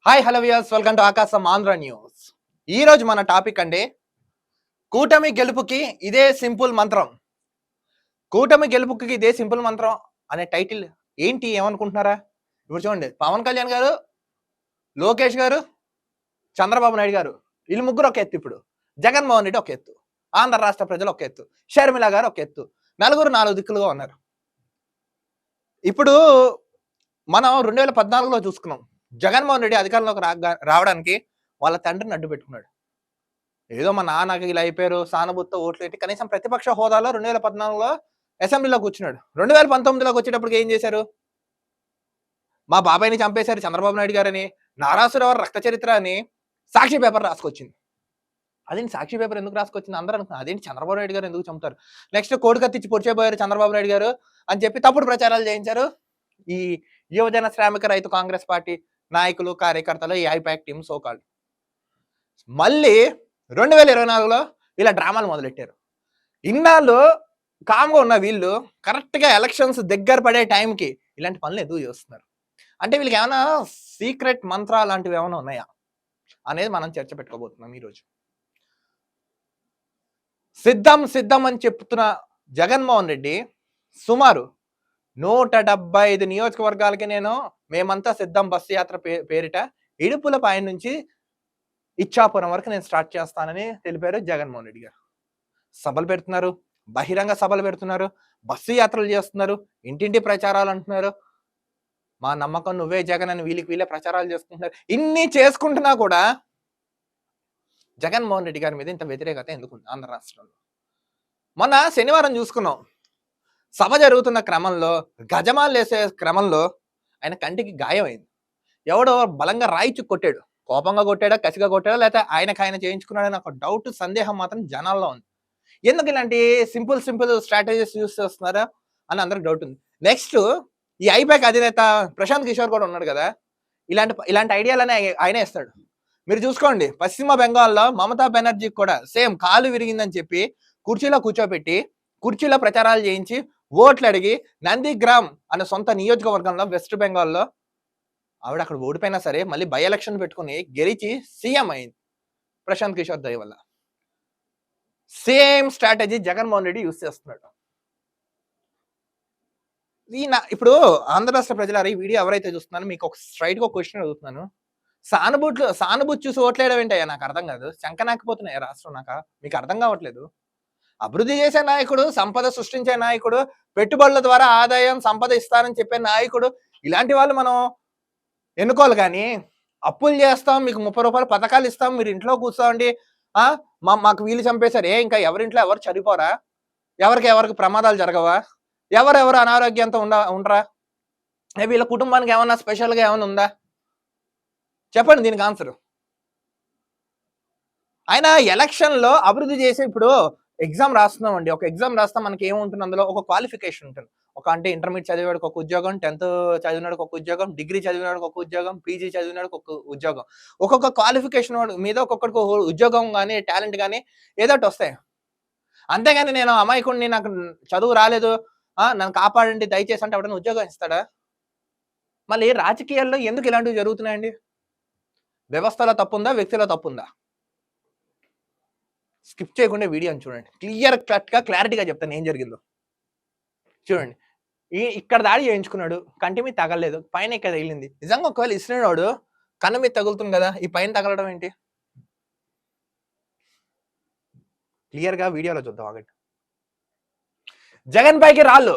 Hi hello viewers, welcome to ఆకాశం Andhra news. ఈ రోజు మన టాపిక్ అండి, కూటమి గెలుపుకి ఇదే సింపుల్ మంత్రం. కూటమి గెలుపుకి ఇదే సింపుల్ మంత్రం అనే టైటిల్ ఏంటి ఏమనుకుంటున్నారా? ఇప్పుడు చూడండి, పవన్ కళ్యాణ్ గారు, లోకేష్ గారు, చంద్రబాబు నాయుడు గారు, వీళ్ళు ముగ్గురు ఒక ఎత్తు. ఇప్పుడు జగన్మోహన్ రెడ్డి ఒక ఎత్తు, ఆంధ్ర రాష్ట్ర ప్రజలు ఒక ఎత్తు, షర్మిల గారు ఒక ఎత్తు. నలుగురు నాలుగు దిక్కులుగా ఉన్నారు. ఇప్పుడు మనం 2014లో చూసుకున్నాం. జగన్మోహన్ రెడ్డి అధికారంలోకి రావడానికి వాళ్ళ తండ్రిని అడ్డు పెట్టుకున్నాడు. ఏదో మా నాన్నకి ఇలా అయిపోయారు, సానుభూతితో ఓట్లు పెట్టి కనీసం ప్రతిపక్ష హోదాలో 2014లో అసెంబ్లీలో కూర్చున్నాడు. 2019లోకి వచ్చేటప్పటికి ఏం చేశారు? మా బాబాయ్ని చంపేశారు చంద్రబాబు నాయుడు గారని, నారాసురవర్ రక్త చరిత్ర అని సాక్షి పేపర్ రాసుకొచ్చింది. అదేంటి సాక్షి పేపర్ ఎందుకు రాసుకొచ్చింది అందరూ అనుకున్నారు. అదేంటి చంద్రబాబు నాయుడు గారు ఎందుకు చంపుతారు, నెక్స్ట్ కోడి కత్తిచ్చి పొడిచేపోయారు చంద్రబాబు నాయుడు గారు అని చెప్పి తప్పుడు ప్రచారాలు చేయించారు ఈ యువజన శ్రామిక రైతు కాంగ్రెస్ పార్టీ నాయకులు, కార్యకర్తలు, ఈ ఐపాక్ టీమ్ సోకాల్డ్. మళ్ళీ 2024లో ఇలా డ్రామాలు మొదలెట్టారు. ఇన్నాళ్ళు కామ్గా ఉన్న వీళ్ళు కరెక్ట్గా ఎలక్షన్స్ దగ్గర పడే టైంకి ఇలాంటి పనులు ఎందుకు చేస్తున్నారు? అంటే వీళ్ళకి ఏమైనా సీక్రెట్ మంత్రాలు లాంటివి ఏమైనా ఉన్నాయా అనేది మనం చర్చ పెట్టుకోబోతున్నాం ఈరోజు. సిద్ధం సిద్ధం అని చెప్తున్న జగన్మోహన్ రెడ్డి సుమారు 175 నియోజకవర్గాలకి మేమంతా సిద్ధం బస్సు యాత్ర పేరిట ఇడుపులపాయ నుంచి ఇచ్చాపురం వరకు నేను స్టార్ట్ చేస్తానని తెలిపారు జగన్మోహన్ రెడ్డి గారు. సభలు పెడుతున్నారు, బహిరంగ సభలు పెడుతున్నారు, బస్సు యాత్రలు చేస్తున్నారు, ఇంటింటి ప్రచారాలు అంటున్నారు. మా నమ్మకం నువ్వే జగన్ అని వీళ్ళే ప్రచారాలు చేసుకుంటున్నారు. ఇన్ని చేసుకుంటున్నా కూడా జగన్మోహన్ రెడ్డి గారి మీద ఇంత వ్యతిరేకత ఎందుకు ఆంధ్ర రాష్ట్రంలో? మొన్న శనివారం చూసుకున్నాం. సభ జరుగుతున్న క్రమంలో, గజమాలు వేసే క్రమంలో ఆయన కంటికి గాయమైంది. ఎవడో బలంగా రాయిచి కొట్టాడు. కోపంగా కొట్టాడా, కసిగా కొట్టాడా, లేకపోతే ఆయన చేయించుకున్నాడని ఒక డౌట్, సందేహం మాత్రం జనాల్లో ఉంది. ఎందుకు ఇలాంటి సింపుల్ స్ట్రాటజీస్ యూస్ చేస్తున్నారా అని అందరికి డౌట్ ఉంది. నెక్స్ట్ ఈ ఐపాక్ అధినేత ప్రశాంత్ కిషోర్ కూడా ఉన్నాడు కదా, ఇలాంటి ఐడియాలనే ఆయనే ఇస్తాడు. మీరు చూసుకోండి, పశ్చిమ బెంగాల్లో మమతా బెనర్జీకి కూడా సేమ్ కాలు విరిగిందని చెప్పి కుర్చీలో కూర్చోబెట్టి కుర్చీలో ప్రచారాలు చేయించి ఓట్లు అడిగి నందిగ్రామ్ అనే సొంత నియోజకవర్గంలో వెస్ట్ బెంగాల్లో ఆవిడ అక్కడ ఓడిపోయినా సరే మళ్ళీ బై ఎలక్షన్ పెట్టుకుని గెలిచి సీఎం అయింది ప్రశాంత్ కిషోర్ దయ వల్ల. Same strategy Jaganmohan Reddy use చేస్తున్నాడు. ఇప్పుడు ఆంధ్ర రాష్ట్ర ప్రజలు ఈ వీడియో ఎవరైతే చూస్తున్నారో మీకు ఒక స్ట్రైట్ గా క్వశ్చన్ అడుగుతున్నాను. సానుభూతి చూసి ఓట్లేయడం ఏంటయ్యా? నాకు అర్థం కాదు. శంకనాకపోతున్నాయా రాష్ట్రం? మీకు అర్థం కావట్లేదు. అభివృద్ధి చేసే నాయకుడు, సంపద సృష్టించే నాయకుడు, పెట్టుబడుల ద్వారా ఆదాయం సంపద ఇస్తారని చెప్పే నాయకుడు, ఇలాంటి వాళ్ళు మనం ఎన్నుకోవాలి. కానీ అప్పులు చేస్తాం, మీకు 30 రూపాయలు పథకాలు ఇస్తాం, మీరు ఇంట్లో కూర్చోండి, మాకు వీళ్ళు చంపేశారు, ఇంకా ఎవరింట్లో ఎవరు చనిపోరా? ఎవరికి ప్రమాదాలు జరగవా? ఎవరెవరు అనారోగ్యంతో ఉండరా? వీళ్ళ కుటుంబానికి ఏమన్నా స్పెషల్గా ఏమైనా ఉందా? చెప్పండి దీనికి ఆన్సర్. ఆయన ఎలక్షన్లో అభివృద్ధి చేసి, ఇప్పుడు ఎగ్జామ్ రాస్తున్నామండి, ఒక ఎగ్జామ్ రాస్తాం, మనకి ఏముంటుంది అందులో ఒక క్వాలిఫికేషన్ ఉంటుంది. అంటే ఇంటర్మీడియట్ చదివాడికి ఒక ఉద్యోగం, 10th చదివినాడికి ఒక ఉద్యోగం, డిగ్రీ చదివినాడికి ఒక ఉద్యోగం, పీజీ చదివినాడికి ఒక ఉద్యోగం. ఒక్కొక్క క్వాలిఫికేషన్ మీద ఒక్కొక్కడికి ఉద్యోగం కానీ టాలెంట్ కానీ ఏదో ఒకటి వస్తాయి. అంతేగాని నేను అమాయకుడిని, నాకు చదువు రాలేదు, నన్ను కాపాడండి దయచేసి అంటే ఎవడన్నా ఉద్యోగం ఇస్తాడా? మళ్ళీ రాజకీయాల్లో ఎందుకు ఇలాంటివి జరుగుతున్నాయండి? వ్యవస్థలో తప్పుందా, వ్యక్తిలో తప్పుందా? స్కిప్ చేయకుండా వీడియోని చూడండి. క్లారిటీగా చెప్తాను ఏం జరిగిందో. చూడండి, ఇక్కడ దాడి చేయించుకున్నాడు, కంటి మీద తగలలేదు, పైన ఇక్కడ తగిలింది. నిజంగా ఒకవేళ ఇసిరినోడు కన్ను మీద తగులుతుంది కదా, ఈ పైన తగలడం ఏంటి? క్లియర్గా వీడియోలో చూద్దాం. ఆగండి. జగన్ పైకి రాళ్ళు,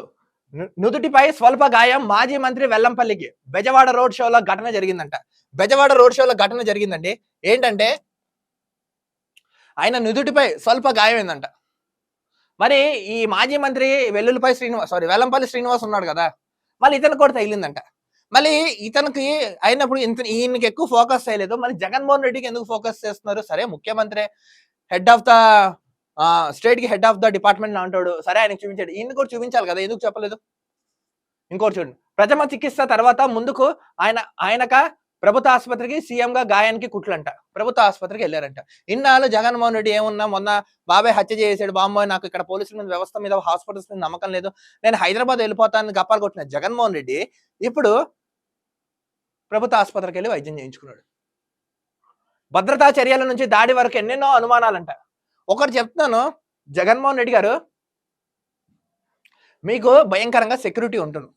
నుదుటిపై స్వల్ప గాయం, మాజీ మంత్రి వెల్లంపల్లికి. బెజవాడ రోడ్ షోలో ఘటన జరిగిందంట. బెజవాడ రోడ్ షోలో ఘటన జరిగిందండి. ఏంటంటే ఆయన నుదుటిపై స్వల్ప గాయమైందంట. మరి ఈ మాజీ మంత్రి వెల్లంపల్లి శ్రీనివాస్ ఉన్నాడు కదా, మళ్ళీ ఇతను కూడా తగిలిందంట. మళ్ళీ ఇతనికి అయినప్పుడు ఈయనకి ఎక్కువ ఫోకస్ చేయలేదు, మళ్ళీ జగన్మోహన్ రెడ్డికి ఎందుకు ఫోకస్ చేస్తున్నారు? సరే, ముఖ్యమంత్రి హెడ్ ఆఫ్ ద స్టేట్ కి హెడ్ ఆఫ్ ద డిపార్ట్మెంట్ అంటాడు, సరే ఆయనకు చూపించాడు, ఈయన కూడా చూపించాలి కదా, ఎందుకు చెప్పలేదు? ఇంకోటి చూడండి, ప్రథమ చికిత్స తర్వాత ముందుకు ఆయనక ప్రభుత్వ ఆసుపత్రికి సీఎంగా గాయానికి కుట్లంట. ప్రభుత్వ ఆసుపత్రికి వెళ్ళారంట. ఇన్నాళ్ళు జగన్మోహన్ రెడ్డి ఏమున్నా, మొన్న బాబాయ్ హత్య చేసాడు, బాంబాయ్ నాకు ఇక్కడ పోలీసుల మీద, వ్యవస్థ మీద, హాస్పిటల్స్ మీద నమ్మకం లేదు, నేను హైదరాబాద్ వెళ్ళిపోతానని గప్పాలు కొట్టిన జగన్మోహన్ రెడ్డి ఇప్పుడు ప్రభుత్వ ఆసుపత్రికి వెళ్ళి వైద్యం చేయించుకున్నాడు. భద్రతా చర్యల నుంచి దాడి వరకు ఎన్నెన్నో అనుమానాలంట. ఒకటి చెప్తున్నాను, జగన్మోహన్ రెడ్డి గారు మీకు భయంకరంగా సెక్యూరిటీ ఉంటుంది.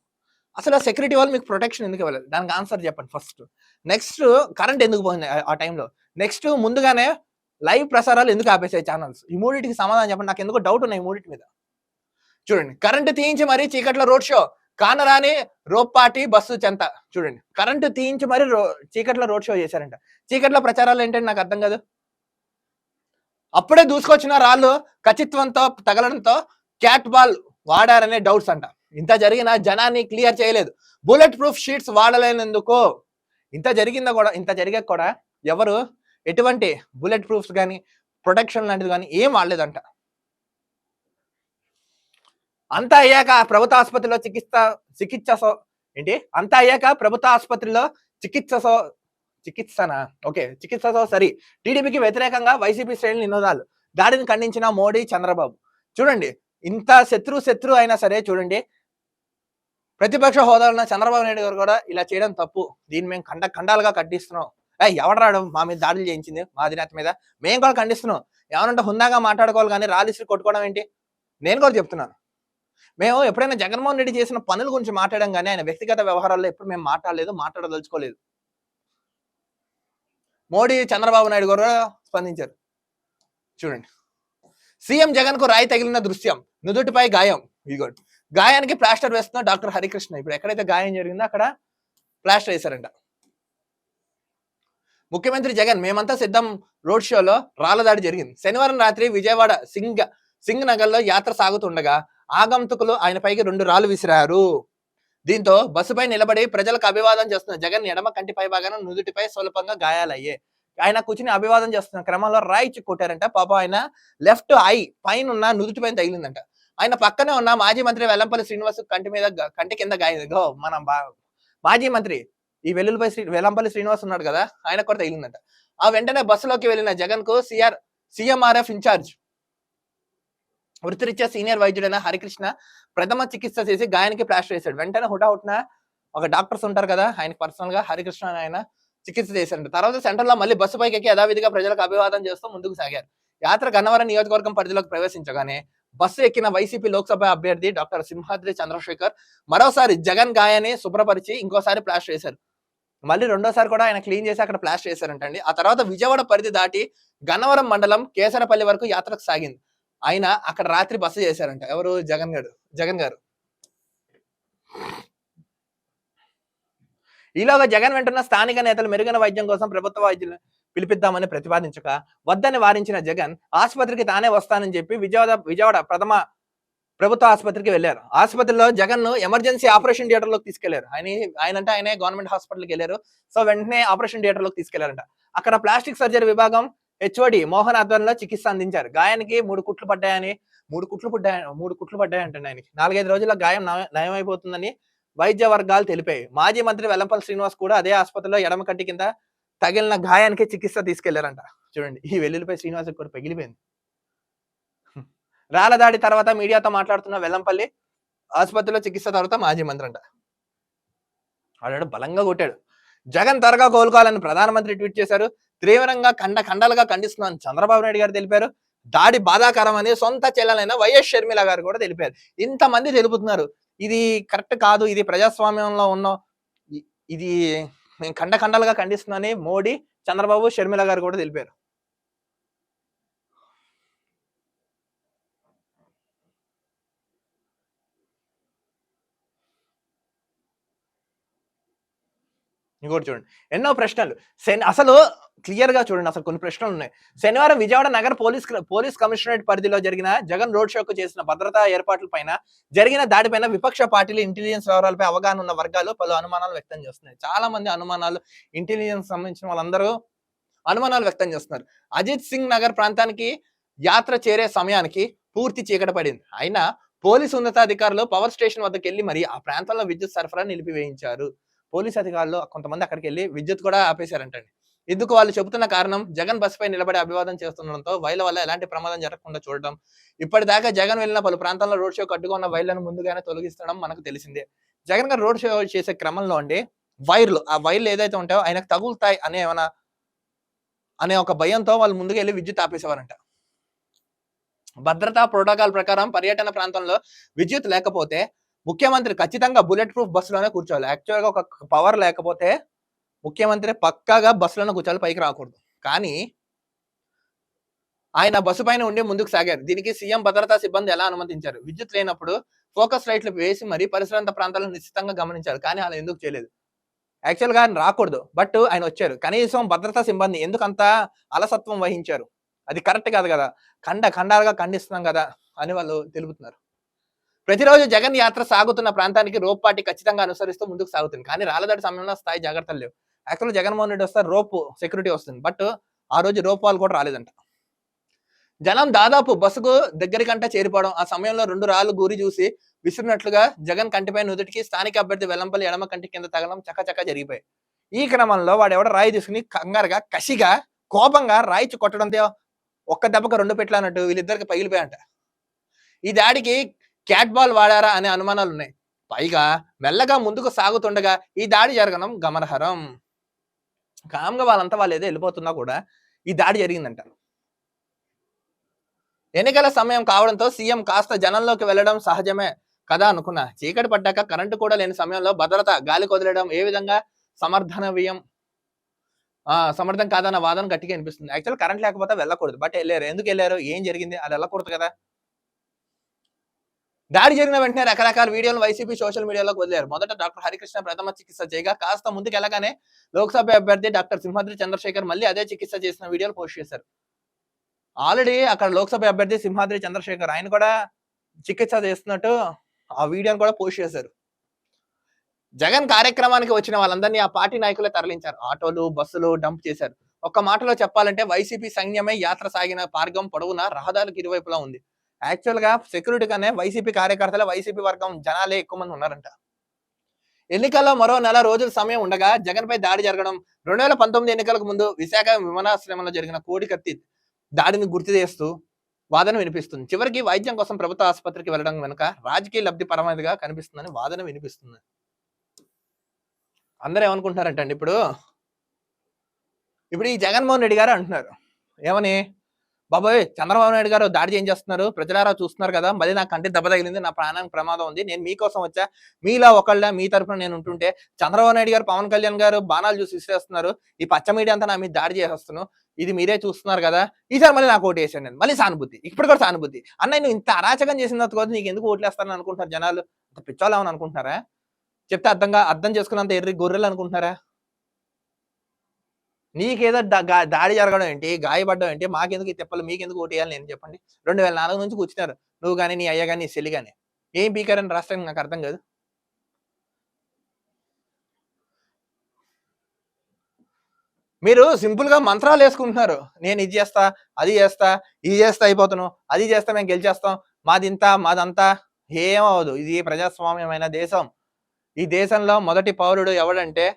అసలు ఆ సెక్యూరిటీ వాళ్ళు మీకు ప్రొటెక్షన్ ఎందుకు ఇవ్వలేదు? దానికి ఆన్సర్ చెప్పండి ఫస్ట్. నెక్స్ట్ కరెంట్ ఎందుకు పోయింది ఆ టైంలో? నెక్స్ట్ ముందుగానే లైవ్ ప్రసారాలు ఎందుకు ఆపేసాయి ఛానల్స్? ఈ మూడింటికి సమాధానం చెప్పండి. నాకు ఎందుకో డౌట్ ఉన్నాయి ఈ మూడింటి మీద. చూడండి, కరెంటు తీయించి మరీ చీకట్లో రోడ్ షో, కానరాని రోప్పాటి బస్సు చెంత. చూడండి, కరెంటు తీయించి మరీ చీకట్లో రోడ్ షో చేశారంట. చీకట్లో ప్రచారాలు ఏంటంటే నాకు అర్థం కాదు. అప్పుడే దూసుకొచ్చిన రాళ్ళు ఖచ్చిత్వంతో తగలడంతో క్యాట్ బాల్ వాడారనే డౌట్స్ అంట. ఇంత జరిగిన జనాన్ని క్లియర్ చేయలేదు. బుల్లెట్ ప్రూఫ్ షీట్స్ వాడలేనందుకు ఇంత జరిగాక కూడా ఎవరు ఎటువంటి బుల్లెట్ ప్రూఫ్స్ కానీ ప్రొటెక్షన్ లాంటిది కానీ ఏం వాడలేదంట. అంతా అయ్యాక ప్రభుత్వ ఆసుపత్రిలో చికిత్సతో సరి టీడీపీకి వ్యతిరేకంగా వైసీపీ శ్రేణులు నినాదాలు. దాడిని ఖండించిన మోడీ, చంద్రబాబు. చూడండి, ఇంత శత్రు అయినా సరే చూడండి, ప్రతిపక్ష హోదాలో ఉన్న చంద్రబాబు నాయుడు గారు కూడా ఇలా చేయడం తప్పు. దీన్ని మేము ఖండాలుగా ఖండిస్తున్నాం. ఎవడరాడు మా మీద దాడులు చేయించింది మా అధినేత మీద? మేము కూడా ఖండిస్తున్నాం. ఏమనంటే హుందాగా మాట్లాడుకోవాలి కానీ రాలిసి కొట్టుకోవడం ఏంటి? నేను కూడా చెప్తున్నాను, మేము ఎప్పుడైనా జగన్మోహన్ రెడ్డి చేసిన పనుల గురించి మాట్లాడడం కానీ ఆయన వ్యక్తిగత వ్యవహారాల్లో ఎప్పుడు మేము మాట్లాడదలుచుకోలేదు. మోడీ, చంద్రబాబు నాయుడు గారు స్పందించారు. చూడండి, సీఎం జగన్ కు రాయి తగిలిన దృశ్యం, నుదుటిపై గాయం. ఇదిగోండి, గాయానికి ప్లాస్టర్ వేస్తున్న డాక్టర్ హరికృష్ణ. ఇప్పుడు ఎక్కడైతే గాయం జరిగిందో అక్కడ ప్లాస్టర్ వేశారంట. ముఖ్యమంత్రి జగన్ మేమంతా సిద్ధం రోడ్ షోలో రాళ్ల దాడి జరిగింది. శనివారం రాత్రి విజయవాడ సింగ్ నగర్ లో యాత్ర సాగుతుండగా ఆగంతుకులు ఆయన పైకి 2 రాళ్లు విసిరారు. దీంతో బస్సుపై నిలబడి ప్రజలకు అభివాదం చేస్తున్న జగన్ ఎడమ కంటి పై భాగాన నుదుటిపై స్వల్పంగా గాయాలయ్యాయి. ఆయన కూర్చుని అభివాదం చేస్తున్న క్రమంలో రాయి కొట్టారంట. పాపం ఆయన లెఫ్ట్ ఐ పైన ఉన్న నుదుటి పైన తగిలిందంట. ఆయన పక్కనే ఉన్న మాజీ మంత్రి వెల్లంపల్లి శ్రీనివాస్ కంటి కింద గాయం. మన మాజీ మంత్రి ఈ వెల్లంపల్లి శ్రీనివాస్ ఉన్నాడు కదా, ఆయన కూడా తగిలిందంట. ఆ వెంటనే బస్సులోకి వెళ్ళిన జగన్ కు సిఎంఆర్ఎఫ్ ఇన్ఛార్జ్ వృత్తిరీత్యా సీనియర్ వైద్యుడైన హరికృష్ణ ప్రథమ చికిత్స చేసి గాయానికి ప్లాస్టర్ వేశాడు. వెంటనే హుటాహుటిన ఒక డాక్టర్స్ ఉంటారు కదా, ఆయన పర్సనల్ గా హరికృష్ణ ఆయన చికిత్స చేశారు. తర్వాత సెంటర్ లో మళ్ళీ బస్సు పైకి ఎక్కి యథావిధిగా ప్రజలకు అభివాదం చేస్తూ ముందుకు సాగారు. యాత్ర గన్నవరం నియోజకవర్గం పరిధిలోకి ప్రవేశించగానే బస్సు ఎక్కిన వైసీపీ లోక్సభ అభ్యర్థి డాక్టర్ సింహాద్రి చంద్రశేఖర్ మరోసారి జగన్ గాయాన్ని శుభ్రపరిచి ఇంకోసారి ప్లాస్టర్ వేశారు. మళ్ళీ రెండోసారి కూడా ఆయన క్లీన్ చేసి అక్కడ ప్లాస్టర్ వేశారంటండి. ఆ తర్వాత విజయవాడ పరిధి దాటి గన్నవరం మండలం కేసరపల్లి వరకు యాత్రకు సాగింది. ఆయన అక్కడ రాత్రి బస చేశారంట. ఎవరు? జగన్ గారు. ఈలోగా జగన్ వెంటున్న స్థానిక నేతలు మెరుగైన వైద్యం కోసం ప్రభుత్వ వైద్యులు పిలిపిద్దామని ప్రతిపాదించక వద్దని వారించిన జగన్ ఆసుపత్రికి తానే వస్తానని చెప్పి విజయవాడ ప్రథమ ప్రభుత్వ ఆసుపత్రికి వెళ్లారు. ఆసుపత్రిలో జగన్ ను ఎమర్జెన్సీ ఆపరేషన్ థియేటర్ లోకి తీసుకెళ్లారు. ఆయనే గవర్నమెంట్ హాస్పిటల్కి వెళ్ళారు. సో వెంటనే ఆపరేషన్ థియేటర్ లోకి తీసుకెళ్లారంట. అక్కడ ప్లాస్టిక్ సర్జరీ విభాగం హెచ్ఓడి మోహన్ ఆధ్వర్యంలో చికిత్స అందించారు. గాయానికి 3 కుట్లు పడ్డాయని 3 కుట్లు పడ్డాయంటండి. ఆయనకి 4-5 రోజుల్లో గాయం నయమైపోతుందని వైద్య వర్గాలు తెలిపాయి. మాజీ మంత్రి వెల్లంపల్లి శ్రీనివాస్ కూడా అదే ఆసుపత్రిలో ఎడమ కంటి కింద తగిలిన గాయానికి చికిత్స తీసుకెళ్లారంట. చూడండి, ఈ వెల్లుల్లిపై శ్రీనివాస్ కూడా పగిలిపోయింది. రాళ్ల దాడి తర్వాత మీడియాతో మాట్లాడుతున్న వెల్లంపల్లి ఆసుపత్రిలో చికిత్స తర్వాత మాజీ మంత్రి అంట. ఆడాడు బలంగా కొట్టాడు. జగన్ త్వరగా కోలుకోవాలని ప్రధానమంత్రి ట్వీట్ చేశారు. తీవ్రంగా ఖండాలుగా ఖండిస్తున్నాను చంద్రబాబు నాయుడు గారు తెలిపారు. దాడి బాధాకరం అని సొంత చెల్లెలైన వైఎస్ షర్మిల గారు కూడా తెలిపారు. ఇంతమంది తెలుపుతున్నారు. ఇది కరెక్ట్ కాదు, ఇది ప్రజాస్వామ్యంలో ఉన్న ఇది నేను ఖండాలుగా ఖండిస్తున్నానని మోడీ, చంద్రబాబు, షర్మిల గారు కూడా తెలిపారు. ఇంకోటి చూడండి, ఎన్నో ప్రశ్నలు. అసలు క్లియర్ గా చూడండి, అసలు కొన్ని ప్రశ్నలు ఉన్నాయి. శనివారం విజయవాడ నగర పోలీస్ కమిషనరేట్ పరిధిలో జరిగిన జగన్ రోడ్ షోకు చేసిన భద్రతా ఏర్పాట్ల పైన జరిగిన దాడిపైన విపక్ష పార్టీలు ఇంటెలిజెన్స్ వ్యవహారాలపై అవగాహన ఉన్న వర్గాలు పలు అనుమానాలు వ్యక్తం చేస్తున్నాయి. చాలా మంది అనుమానాలు, ఇంటెలిజెన్స్ సంబంధించిన వాళ్ళందరూ అనుమానాలు వ్యక్తం చేస్తున్నారు. అజిత్ సింగ్ నగర్ ప్రాంతానికి యాత్ర చేరే సమయానికి పూర్తి చీకటి పడింది. అయినా పోలీసు ఉన్నతాధికారులు పవర్ స్టేషన్ వద్దకు వెళ్లి మరి ఆ ప్రాంతంలో విద్యుత్ సరఫరా నిలిపివేయించారు. పోలీసు అధికారులు కొంతమంది అక్కడికి వెళ్ళి విద్యుత్ కూడా ఆపేశారంటండి. ఇందుకు వాళ్ళు చెబుతున్న కారణం జగన్ బస్సుపై నిలబడి అభివాదం చేస్తుండడంతో వైర్ల వల్ల ఎలాంటి ప్రమాదం జరగకుండా చూడడం. ఇప్పటిదాకా జగన్ వెళ్ళిన పలు ప్రాంతాల్లో రోడ్ షో కట్టుగా ఉన్న వైర్లను ముందుగానే తొలగిస్తడం మనకు తెలిసిందే. జగన్ గారు రోడ్ షో చేసే క్రమంలో అండి ఆ వైర్లు ఏదైతే ఉంటాయో ఆయనకు తగులుతాయి అనే ఏమైనా అనే ఒక భయంతో వాళ్ళు ముందుకు వెళ్ళి విద్యుత్ ఆపేసేవారంట. భద్రతా ప్రోటోకాల్ ప్రకారం పర్యటన ప్రాంతంలో విద్యుత్ లేకపోతే ముఖ్యమంత్రి ఖచ్చితంగా బుల్లెట్ ప్రూఫ్ బస్సులోనే కూర్చోవాలి. యాక్చువల్గా ఒక పవర్ లేకపోతే ముఖ్యమంత్రి పక్కాగా బస్సులోనే కూర్చోవాలి, పైకి రాకూడదు. కానీ ఆయన బస్సు పైన ఉండి ముందుకు సాగారు. దీనికి సీఎం భద్రతా సిబ్బంది ఎలా అనుమతించారు? విద్యుత్ లేనప్పుడు ఫోకస్ లైట్లు వేసి మరీ పరిసరాంత ప్రాంతాలను నిశ్చితంగా గమనించారు. కానీ అలా ఎందుకు చేయలేదు? యాక్చువల్గా ఆయన రాకూడదు, బట్ ఆయన వచ్చారు. కనీసం భద్రతా సిబ్బంది ఎందుకంత అలసత్వం వహించారు? అది కరెక్ట్ కాదు కదా. ఖండాలుగా ఖండిస్తున్నాం కదా అని వాళ్ళు తెలుపుతున్నారు. ప్రతిరోజు జగన్ యాత్ర సాగుతున్న ప్రాంతానికి రోప్ పార్టీ ఖచ్చితంగా అనుసరిస్తూ ముందుకు సాగుతుంది. కానీ రాళ్ళదాడి సమయంలో స్థాయి జాగ్రత్తలు లేవు. యాక్చువల్గా జగన్మోహన్ రెడ్డి వస్తే రోప్ సెక్యూరిటీ వస్తుంది, బట్ ఆ రోజు రోప్ వాళ్ళు కూడా రాలేదంట. జనం దాదాపు బస్సుకు దగ్గరికంట చేరిపోవడం, ఆ సమయంలో 2 రాళ్లు గురి చూసి విసిరినట్లుగా జగన్ కంటిపై నుదుటికి, స్థానిక అభ్యర్థి వెల్లంపల్లి ఎడమ కంటి కింద తగలడం చకచక జరిగిపోయాయి. ఈ క్రమంలో వాడు ఎవడో రాయి తీసుకుని కంగారుగా, కసిగా, కోపంగా రాయిచి కొట్టడంతో ఒక్క దెబ్బకు 2 పెట్లు అన్నట్టు వీళ్ళిద్దరికి పగిలిపోయాయంట. ఈ దాడికి క్యాట్ బాల్ వాడారా అనే అనుమానాలు ఉన్నాయి. పైగా మెల్లగా ముందుకు సాగుతుండగా ఈ దాడి జరగడం గమనార్హం. కామ్గా వాళ్ళు ఏదో వెళ్ళిపోతున్నా కూడా ఈ దాడి జరిగిందంట. ఎన్నికల సమయం కావడంతో సీఎం కాస్త జనంలోకి వెళ్లడం సహజమే కదా అనుకున్నా. చీకటి పడ్డాక కరెంటు కూడా లేని సమయంలో భద్రత గాలి కొదిలేయడం ఏ విధంగా సమర్థం కాదన్న వాదన గట్టిగా అనిపిస్తుంది. యాక్చువల్ కరెంట్ లేకపోతే వెళ్ళకూడదు, బట్ వెళ్ళారు. ఎందుకు వెళ్ళారు? ఏం జరిగింది? అది వెళ్ళకూడదు కదా. దాడి జరిగిన వెంటనే రకరకాల వీడియోలు వైసీపీ సోషల్ మీడియాలోకి వదిలేరు. మొదట డాక్టర్ హరికృష్ణ ప్రథమ చికిత్స చేయగా కాస్త ముందుకు వెళ్ళగానే లోక్సభ అభ్యర్థి డాక్టర్ సింహాద్రి చంద్రశేఖర్ మళ్ళీ అదే చికిత్స చేసిన వీడియోలు పోస్ట్ చేశారు. ఆల్రెడీ అక్కడ లోక్సభ అభ్యర్థి సింహాద్రి చంద్రశేఖర్ ఆయన కూడా చికిత్స చేస్తున్నట్టు ఆ వీడియోని కూడా పోస్ట్ చేశారు. జగన్ కార్యక్రమానికి వచ్చిన వాళ్ళందరినీ ఆ పార్టీ నాయకులే తరలించారు. ఆటోలు, బస్సులు డంప్ చేశారు. ఒక్క మాటలో చెప్పాలంటే వైసీపీ సైన్యమే యాత్ర సాగిన మార్గం పొడవునా రహదారులకు ఇరువైపులా ఉంది. యాక్చువల్ గా సెక్యూరిటీ కన్నా వైసీపీ కార్యకర్తలు, వైసీపీ వర్గం జనాలే ఎక్కువ మంది ఉన్నారంట. ఎన్నికల్లో మరో 4 రోజుల సమయం ఉండగా జగన్ పై దాడి జరగడం 2019 ఎన్నికలకు ముందు విశాఖ విమానాశ్రయంలో జరిగిన కోడికత్తి దాడిని గుర్తు చేస్తూ వాదన వినిపిస్తుంది. చివరికి వైద్యం కోసం ప్రభుత్వ ఆసుపత్రికి వెళ్ళడం వెనుక రాజకీయ లబ్ధి పరమైనదిగా కనిపిస్తుందని వాదన వినిపిస్తుంది. అందరూ ఏమనుకుంటున్నారంటండి ఇప్పుడు ఈ జగన్మోహన్ రెడ్డి గారు అంటున్నారు ఏమని, బాబోయ్ చంద్రబాబు నాయుడు గారు దాడి ఏం చేస్తున్నారు, ప్రజలారా చూస్తున్నారు కదా, మళ్ళీ నాకు కంటి దెబ్బ తగిలింది, నా ప్రాణానికి ప్రమాదం ఉంది, నేను మీకోసం వచ్చా, మీలా ఒకళ్ళ మీ తరఫున నేను ఉంటుంటే చంద్రబాబు నాయుడు గారు, పవన్ కళ్యాణ్ గారు బాణాలు చూసి విసిరేస్తున్నారు, ఈ పచ్చ మీడియా అంతా నా మీద దాడి చేసేస్తున్నాను, ఇది మీరే చూస్తున్నారు కదా, ఈసారి మళ్ళీ నాకు ఓటు వేసాను నేను, మళ్ళీ సానుభూతి, ఇప్పుడు కూడా సానుభూతి, అన్నయ్య నువ్వు ఇంత అరాచకం చేసిన తర్వాత నీకు ఎందుకు ఓట్లు వేస్తారని అనుకుంటున్నారు జనాలు, అంత పిచ్చోళ్ళు ఏమని అనుకుంటున్నారా, చెప్తే అర్థం చేసుకున్నంత ఎర్రి గొర్రెలు అనుకుంటున్నారా, నీకేదో దాడి జరగడం ఏంటి, గాయపడడం ఏంటి, మాకెందుకు ఈ తిప్పలు, మీకెందుకు ఓటు వేయాలి నేను చెప్పండి. 2004 నుంచి కూర్చున్నారు నువ్వు కానీ, నీ అయ్య కానీ, నీ చెల్లి కానీ, ఏం పీకారని రాష్ట్రానికి నాకు అర్థం కాదు. మీరు సింపుల్ గా మంత్రాలు వేసుకుంటున్నారు, నేను ఇది చేస్తా, అది చేస్తా, ఇది చేస్తా అయిపోతాను, అది చేస్తా మేము గెలిచేస్తాం, మాదింతా మాదంతా, ఏమవదు. ఇది ప్రజాస్వామ్యమైన దేశం. ఈ దేశంలో మొదటి పౌరుడు ఎవడంటే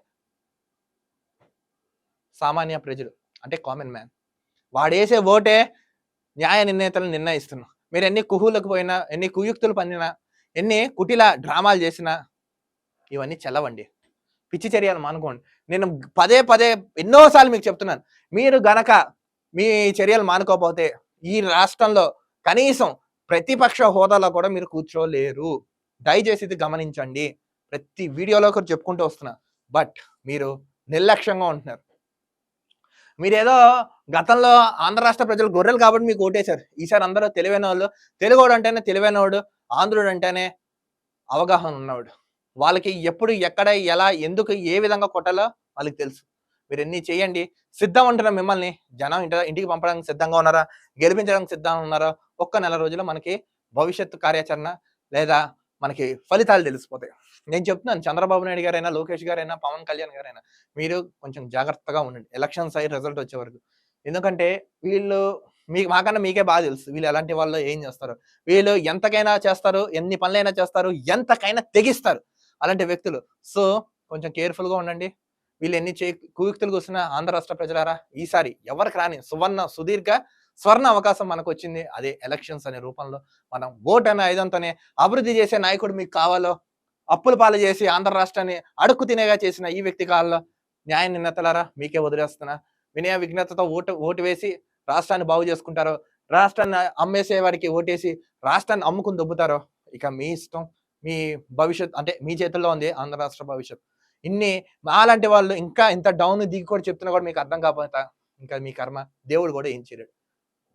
సామాన్య ప్రజలు, అంటే కామన్ మ్యాన్. వాడేసే ఓటే న్యాయ నిర్ణేతలు నిర్ణయిస్తున్నాం. మీరు ఎన్ని కుహులకు పోయినా, ఎన్ని కుయుక్తులు పన్నినా, ఎన్ని కుటిల డ్రామాలు చేసినా ఇవన్నీ చెల్లవండి. పిచ్చి చర్యలు మానుకోండి. నేను పదే ఎన్నోసార్లు మీకు చెప్తున్నాను, మీరు గనక మీ చర్యలు మానుకోకపోతే ఈ రాష్ట్రంలో కనీసం ప్రతిపక్ష హోదాలో కూడా మీరు కూర్చోలేరు. దయచేసి ఇది గమనించండి. ప్రతి వీడియోలో కూడా చెప్పుకుంటూ వస్తున్నా, బట్ మీరు నిర్లక్ష్యంగా ఉంటున్నారు. మీరేదో గతంలో ఆంధ్ర రాష్ట్ర ప్రజలు గొర్రెలు కాబట్టి మీకు ఓటేశారు. ఈసారి అందరూ తెలివైన వాళ్ళు, తెలుగోడు అంటేనే తెలివైనవాడు, ఆంధ్రుడు అంటేనే అవగాహన ఉన్నవాడు. వాళ్ళకి ఎప్పుడు, ఎక్కడ, ఎలా, ఎందుకు, ఏ విధంగా కొట్టాలో వాళ్ళకి తెలుసు. మీరు ఎన్ని చేయండి, సిద్ధం ఉంటున్నా మిమ్మల్ని జనం ఇంటికి పంపడానికి సిద్ధంగా ఉన్నారా, గెలిపించడానికి సిద్ధంగా ఉన్నారా, ఒక్క 4 రోజుల్లో మనకి భవిష్యత్తు కార్యాచరణ లేదా మనకి ఫలితాలు తెలిసిపోతాయి. నేను చెప్తున్నాను, చంద్రబాబు నాయుడు గారైనా, లోకేష్ గారైనా, పవన్ కళ్యాణ్ గారైనా మీరు కొంచెం జాగ్రత్తగా ఉండండి ఎలక్షన్స్ అయ్యి రిజల్ట్ వచ్చే వరకు. ఎందుకంటే వీళ్ళు మాకన్నా మీకే బాగా తెలుసు వీళ్ళు ఎలాంటి వాళ్ళు, ఏం చేస్తారు. వీళ్ళు ఎంతకైనా చేస్తారు, ఎన్ని పనులైనా చేస్తారు, ఎంతకైనా తెగిస్తారు అలాంటి వ్యక్తులు. సో కొంచెం కేర్ఫుల్గా ఉండండి. వీళ్ళు ఎన్ని కుయుక్తులు కూర్చున్న ఆంధ్ర రాష్ట్ర ప్రజలారా, ఈసారి ఎవరికి రాని సుదీర్ఘ స్వర్ణ అవకాశం మనకు వచ్చింది. అదే ఎలక్షన్స్ అనే రూపంలో మనం ఓట్ అనే ఆయుధంతోనే అభివృద్ధి చేసే నాయకుడు మీకు కావాలో, అప్పుల పాలు చేసి ఆంధ్ర రాష్ట్రాన్ని అడుక్కు తినేగా చేసిన ఈ వ్యక్తి కావాలో, న్యాయ నిర్ణేతలారా మీకే వదిలేస్తున్నా. వినయ విఘ్నతతో ఓటు వేసి రాష్ట్రాన్ని బాగు చేసుకుంటారో, రాష్ట్రాన్ని అమ్మేసే వారికి ఓటేసి రాష్ట్రాన్ని అమ్ముకుని దొబ్బుతారో ఇక మీ ఇష్టం. మీ భవిష్యత్ అంటే మీ చేతుల్లో ఉంది ఆంధ్ర రాష్ట్ర భవిష్యత్. ఇన్ని మాలాంటి వాళ్ళు ఇంకా ఇంత డౌన్ దిగి కూడా చెప్తున్నా కూడా మీకు అర్థం కాకపోతే ఇంకా మీ కర్మ. దేవుడు కూడా ఏం చేయలేడు.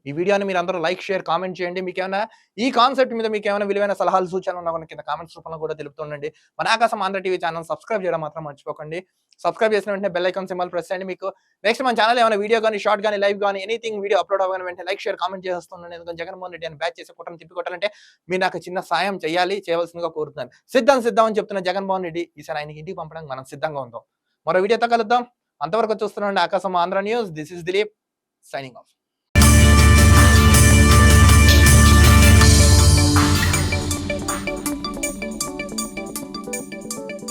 ఈ వీడియోని మీరు అందరూ లైక్, షేర్, కామెంట్ చేయండి. మీకేమైనా ఈ కాన్సెప్ట్ మీద మీకేమైనా విలువైన సలహాలు, సూచనలు ఉన్నా కింద కామెంట్స్ రూపంలో కూడా తెలుపుతుండండి. మన ఆకాశం ఆంధ్ర టీవీ ఛానల్ సబ్స్క్రైబ్ చేయడం మాత్రం మర్చిపోకండి. సబ్స్క్రైబ్ చేసిన వెంటనే బెల్ ఐకాన్ సింబల్ ప్రెస్ చేయండి. మీకు నెక్స్ట్ మన ఛానల్ ఏమైనా వీడియో కానీ, షార్ట్ కానీ, లైవ్ కానీ, ఎనీథింగ్ వీడియో అప్లోడ్ అవ్వగానే వెంటనే లైక్, షేర్, కామెంట్ చేస్తుండండి. ఎందుకంటే జగన్మోహన్ రెడ్డి అని బ్యాచ్ చేసి కుట్రను తిప్పికొట్టాలంటే మీరు నాకు చిన్న సాయం చేయవలసిందిగా కోరుతున్నాను. సిద్ధం అని చెప్తున్న జగన్మోహన్ రెడ్డి ఈసారి ఆయనకి ఇంటికి పంపడానికి మనం సిద్ధంగా ఉందాం. మరో వీడియోతో కలుద్దాం. అంతవరకు చూస్తున్నాండి ఆకాశం Andhra news. This is Dilip signing off.